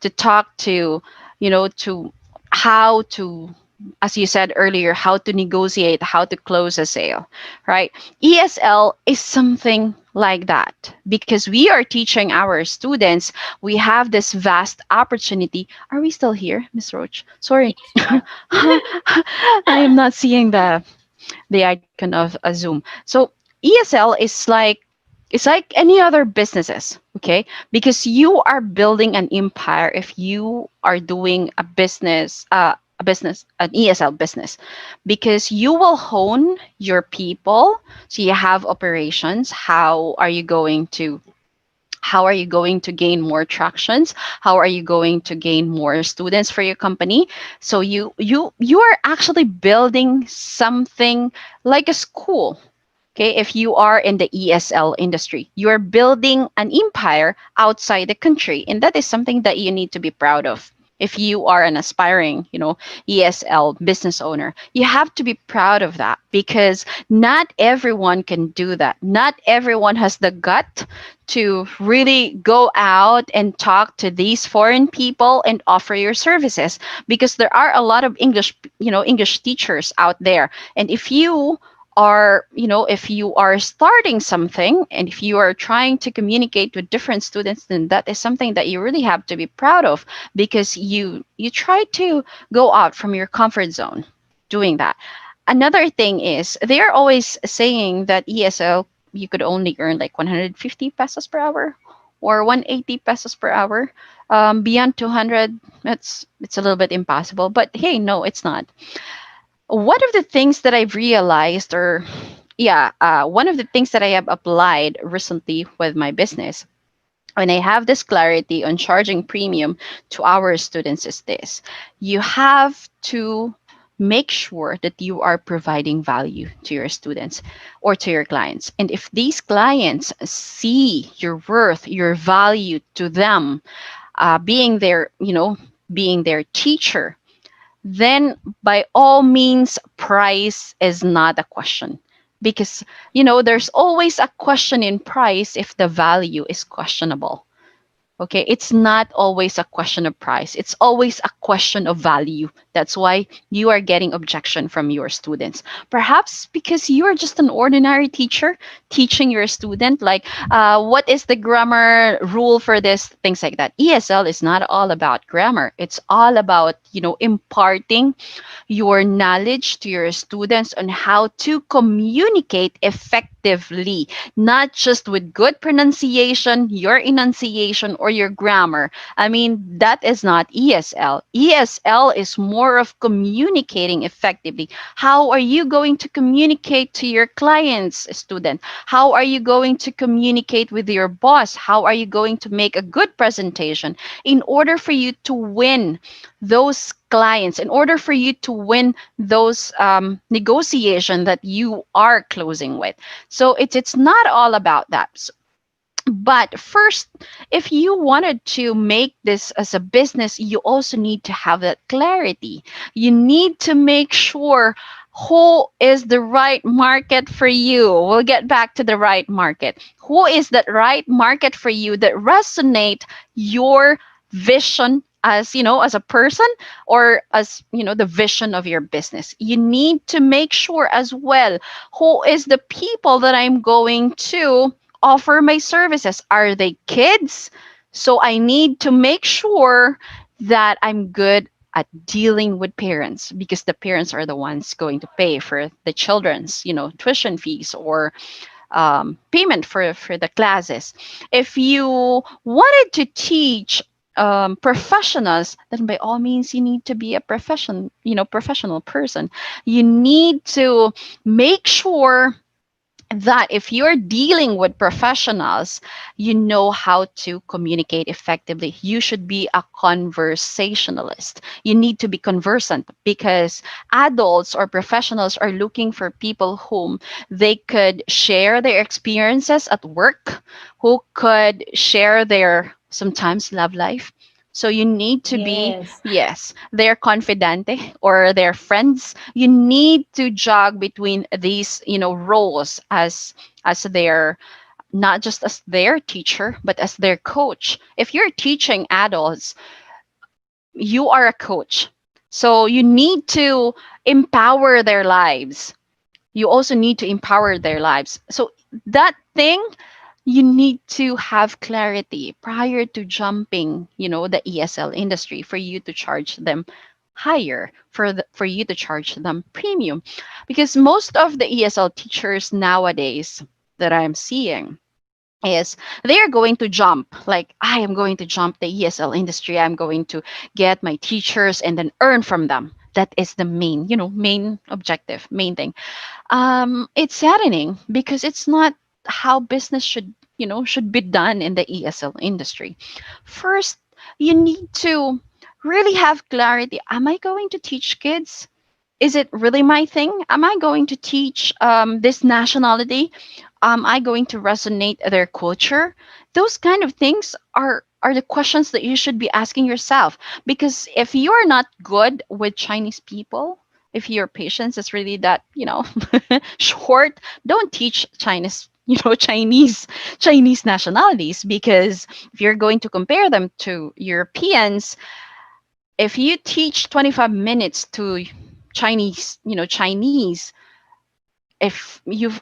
to talk to, to how to, as you said earlier, how to negotiate, how to close a sale, right? ESL is something like that because we are teaching our students. We have this vast opportunity. Are we still here, Miss Roach? Sorry. Yes, we are. I am not seeing the icon of a Zoom. So ESL is like, it's like any other businesses, okay? Because you are building an empire if you are doing an ESL business, because you will hone your people. So you have operations. How are you going to gain more tractions? How are you going to gain more students for your company? So you are actually building something like a school. Okay, if you are in the ESL industry, you're building an empire outside the country, and that is something that you need to be proud of. If you are an aspiring, ESL business owner, you have to be proud of that, because not everyone can do that. Not everyone has the gut to really go out and talk to these foreign people and offer your services, because there are a lot of English teachers out there. And if you are starting something, and if you are trying to communicate with different students, then that is something that you really have to be proud of, because you try to go out from your comfort zone doing that. Another thing is, they're always saying that ESL, you could only earn like 150 pesos per hour or 180 pesos per hour. Beyond 200, it's a little bit impossible, but hey, no, it's not. One of the things that I've realized, or yeah, one of the things that I have applied recently with my business, when I have this clarity on charging premium to our students, is this: you have to make sure that you are providing value to your students or to your clients. And if these clients see your worth, your value to them, being their teacher, then by all means, price is not a question. Because, there's always a question in price if the value is questionable. Okay, it's not always a question of price. It's always a question of value. That's why you are getting objection from your students. Perhaps because you are just an ordinary teacher teaching your student, like, what is the grammar rule for this, things like that. ESL is not all about grammar. It's all about, imparting your knowledge to your students on how to communicate effectively, not just with good pronunciation, your enunciation, or your grammar. I mean, that is not ESL. ESL is more of communicating effectively. How are you going to communicate to your clients, student? How are you going to communicate with your boss? How are you going to make a good presentation in order for you to win those clients, in order for you to win those negotiation that you are closing with? So it's not all about that. But first, if you wanted to make this as a business, you also need to have that clarity. You need to make sure who is the right market for you. We'll get back to the right market. Who is that right market for you that resonate your vision as a person, or as the vision of your business? You need to make sure as well, who is the people that I'm going to offer my services. Are they kids? So I need to make sure that I'm good at dealing with parents, because the parents are the ones going to pay for the children's tuition fees, or payment for the classes. If you wanted to teach professionals, then by all means you need to be a professional person. You need to make sure that if you're dealing with professionals, you know how to communicate effectively. You should be a conversationalist. You need to be conversant because adults or professionals are looking for people whom they could share their experiences at work, who could share their sometimes love life. So you need to be, Yes. yes, their confidante or their friends. You need to jog between these, roles as their, not just as their teacher, but as their coach. If you're teaching adults, you are a coach. So you need to empower their lives. You also need to empower their lives. So that thing, you need to have clarity prior to jumping, the ESL industry for you to charge them higher, for you to charge them premium, because most of the ESL teachers nowadays that I'm seeing is they are going to jump, like, I am going to jump the ESL industry, I'm going to get my teachers and then earn from them. That is the main, main objective, main thing. It's saddening because it's not how business should be done in the ESL industry. First, you need to really have clarity. Am I going to teach kids? Is it really my thing? Am I going to teach this nationality? Am I going to resonate their culture? Those kind of things are the questions that you should be asking yourself. Because if you're not good with Chinese people, if your patience is really that, short, don't teach Chinese, Chinese nationalities, because if you're going to compare them to Europeans, if you teach 25 minutes to Chinese, if you've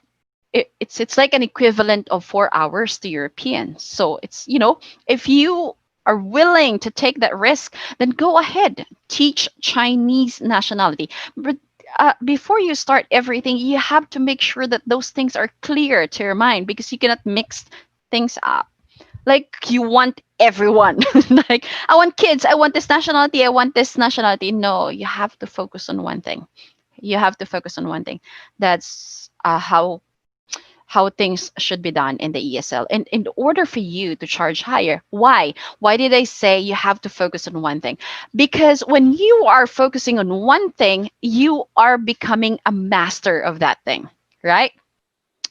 it's like an equivalent of 4 hours to Europeans. So it's, if you are willing to take that risk, then go ahead, teach Chinese nationality. But before you start everything, you have to make sure that those things are clear to your mind, because you cannot mix things up. Like, you want everyone. Like, I want kids, I want this nationality, I want this nationality. No, you have to focus on one thing. You have to focus on one thing. That's how things should be done in the ESL. And in order for you to charge higher, why did I say you have to focus on one thing? Because when you are focusing on one thing, you are becoming a master of that thing, right?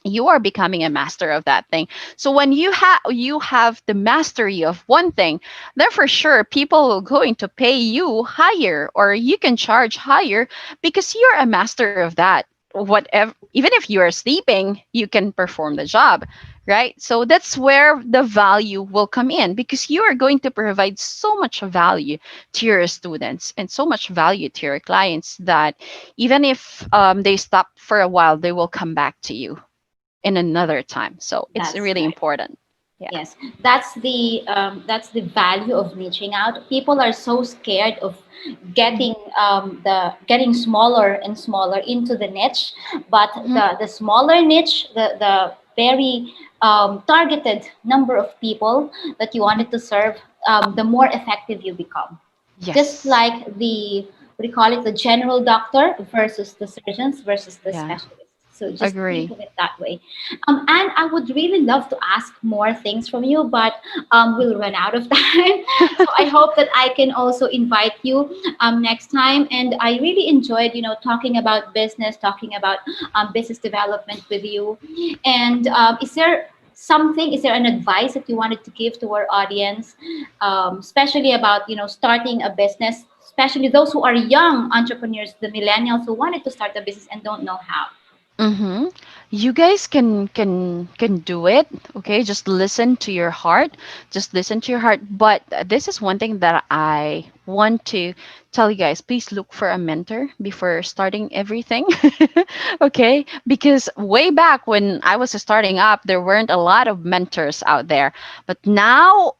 You are becoming a master of that thing. So when you have the mastery of one thing, then for sure people are going to pay you higher, or you can charge higher, because you're a master of that. Whatever, even if you are sleeping, you can perform the job, right? So that's where the value will come in, because you are going to provide so much value to your students and so much value to your clients, that even if they stop for a while, they will come back to you in another time. So it's That's really right. important. Yeah. Yes, that's the value of reaching out. People are so scared of getting the getting smaller and smaller into the niche, but Hmm. the smaller niche, the very targeted number of people that you wanted to serve, the more effective you become. Just Yes. like the, what do you call it, the general doctor versus the surgeons versus the Yeah. specialists. So just think Agree. of it that way. And I would really love to ask more things from you, but we'll run out of time. So I hope that I can also invite you next time. And I really enjoyed, talking about business, talking about business development with you. And is there an advice that you wanted to give to our audience, especially about, starting a business, especially those who are young entrepreneurs, the millennials who wanted to start a business and don't know how? Mm-hmm. You guys can do it. Okay, just listen to your heart. Just listen to your heart. But this is one thing that I want to tell you guys. Please look for a mentor before starting everything. Okay, because way back when I was starting up, there weren't a lot of mentors out there. But now,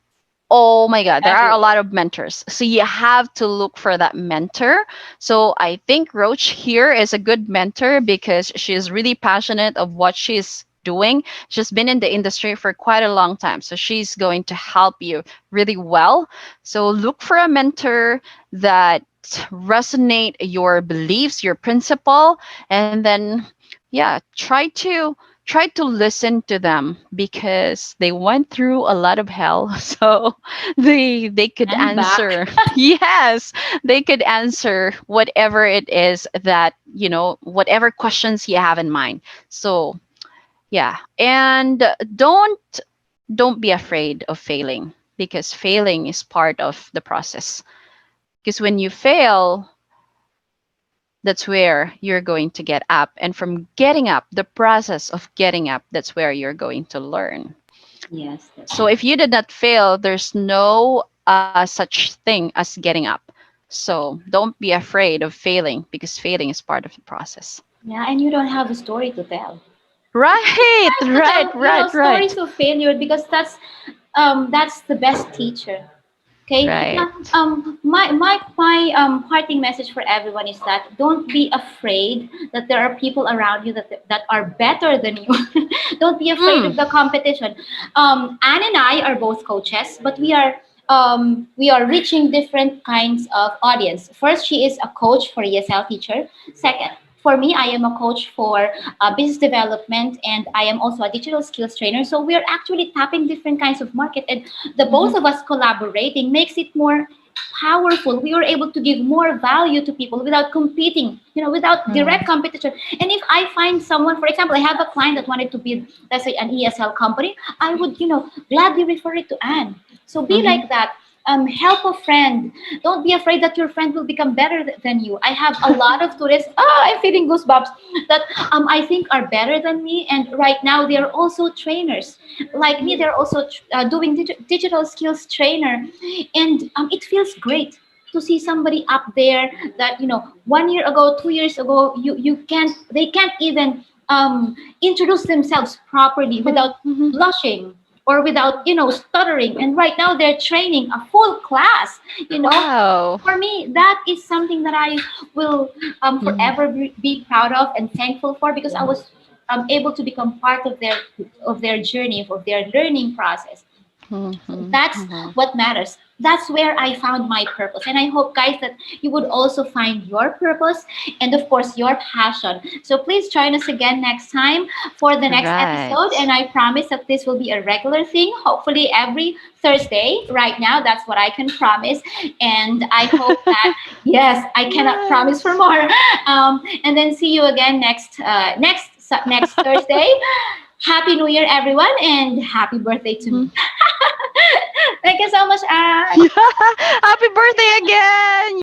oh my God, there are a Everywhere. lot of mentors. So you have to look for that mentor. So I think Roach here is a good mentor, because she's really passionate of what she's doing. She's been in the industry for quite a long time. So she's going to help you really well. So look for a mentor that resonate your beliefs, your principle, and then, yeah, try to try to listen to them because they went through a lot of hell. So they could And back. answer. Yes, they could answer whatever it is that, whatever questions you have in mind. So yeah, and don't be afraid of failing, because failing is part of the process. Because when you fail, that's where you're going to get up. And from getting up, the process of getting up, that's where you're going to learn. Yes, that's So right. if you did not fail, there's no such thing as getting up. So don't be afraid of failing, because failing is part of the process. Yeah, and you don't have a story to tell. Right, Nice to right, tell, right, stories right, of failure, because that's the best teacher. Okay. right. Now, my parting message for everyone is that don't be afraid that there are people around you that are better than you. Don't be afraid Mm, of the competition. Anne and I are both coaches, but we are reaching different kinds of audience. First, she is a coach for ESL teacher. Second, for me, I am a coach for business development, and I am also a digital skills trainer. So we are actually tapping different kinds of market, and the both mhm, of us collaborating makes it more powerful. We were able to give more value to people without competing, without direct mm, competition. And if I find someone, for example, I have a client that wanted to build, let's say, an ESL company, I would, gladly refer it to Anne. So be mhm. like that. Help a friend. Don't be afraid that your friend will become better than you. I have a lot of tourists. I'm feeling goosebumps that I think are better than me, and right now they are also trainers like me. They're also doing digital skills trainer, and it feels great to see somebody up there that 1 year ago, 2 years ago, they can't even introduce themselves properly Mhm, without mhm. blushing or without stuttering, and right now they're training a full class. Wow. For me, that is something that I will Mhm, forever be proud of and thankful for, because I was able to become part of their journey, of their learning process. mhm, That's mhm. what matters. That's where I found my purpose, and I hope, guys, that you would also find your purpose, and of course your passion. So please join us again next time for the next episode, Right. and I promise that this will be a regular thing, hopefully every Thursday. Right now, that's what I can promise, and I hope that, yes, I cannot promise for Yes. more. And then see you again next Thursday. Happy New Year, everyone, and happy birthday to me. Mhm. Thank you so much, Anne. Yeah. Happy birthday again.